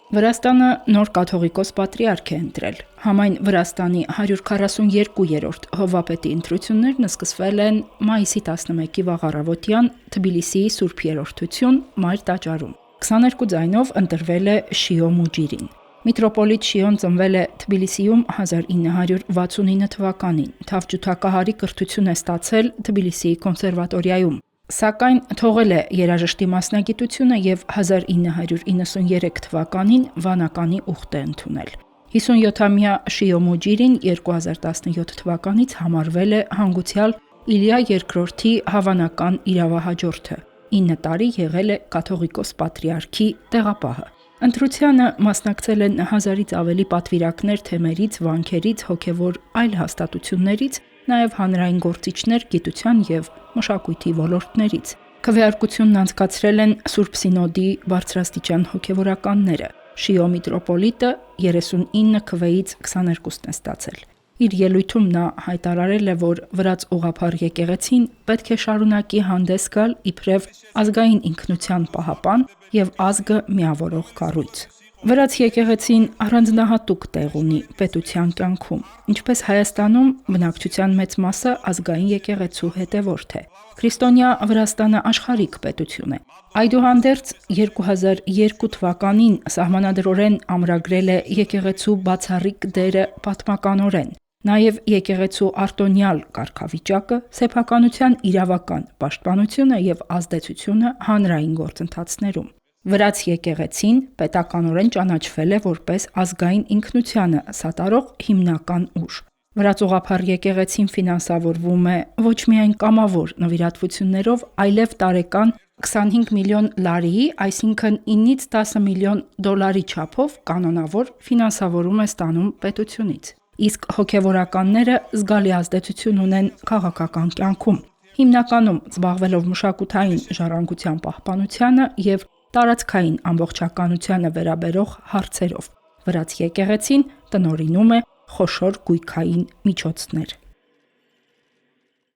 Վրաստանը նոր կաթողիկոս պատրիարք է ընտրել։ Համայն Վրաստանի 142-րդ հովվապետի ընտրություններն սկսվել են մայիսի 11-ի վաղ առավոտյան Թբիլիսիի Սուրբ Երրորդություն Մայր տաճարում։ 22 ձայնով ընտրվել է Շիո Մուջիրին։ Միտրոպոլիտ Շիոն ծնվել է Թբիլիսիում 1969 թվականին։ Թավջութակահարի կրթություն է ստացել Թբիլիսիի կոնսերվատորիայում, սակայն թողել է երաժշտի մասնագիտությունը եւ 1993 թվականին վանականի ուխտ է ընդունել։ 57-ամյա Շիո Մուջիրին 2017 թվականից համարվել է հանգուցյալ Իլիա II-ի հավանական իրավահաջորդը։ 9 տարի եղել է կաթողիկոս պատրիարքի տեղապահը։ Ընտրությանը մասնակցել են 1000-ից ավելի պատվիրակներ թեմերից, վանքերից, հոգևոր այլ հաստատություններից, նաև հանրային գործիչներ գիտության եւ մշակույթի ոլորտներից։ Քվեարկությունն անցկացրել են Սուրբ Սինոդի բարձրաստիճան հոգևորականները։ Շիո միտրոպոլիտը 39 քվեից 22-ն է ստացել։ Իր ելույթում նա հայտարարել է, որ Վրաց ուղղափառ եկեղեցին պետք է շարունակի հանդես գալ իբրև ազգային ինքնության պահապան եւ ազգը միավորող կառույց։ Վրաց եկեղեցին առանձնահատուկ տեղ ունի պետության կյանքում, ինչպես Հայաստանում բնակչության մեծ մասը ազգային եկեղեցու հետևորդ է։ Քրիստոնյա Վրաստանը աշխարհիկ պետություն է։ Այդուհանդերձ 2002 թվականին սահմանադրորեն ամրագրել է եկեղեցու բացառիկ դերը պատմականորեն, նաև եկեղեցու արտոնյալ կարգավիճակը, սեփականության իրավական պաշտպանությունը եւ ազդեցությունը հանրային գործընթացներում։ Վրաց եկեղեցին պետականորեն ճանաչվել է որպես ազգային ինքնությանը սատարող հիմնական ուժ։ Վրաց ուղղափառ եկեղեցին ֆինանսավորվում է ոչ միայն կամավոր նվիրատվություններով, այլև տարեկան 25 միլիոն լարիի, այսինքն 9-ից 10 միլիոն դոլարի չափով կանոնավոր ֆինանսավորում է ստանում պետությունից։ Իսկ հոգևորականները զգալի ազդեցություն ունեն քաղաքական կյանքում, հիմնականում զբաղվելով մշակութային ժառանգության պահպանությանը եւ տարածքային ամբողջականությանը վերաբերող հարցերով։ Վրաց եկեղեցին տնօրինում է խոշոր գույքային միջոցներ։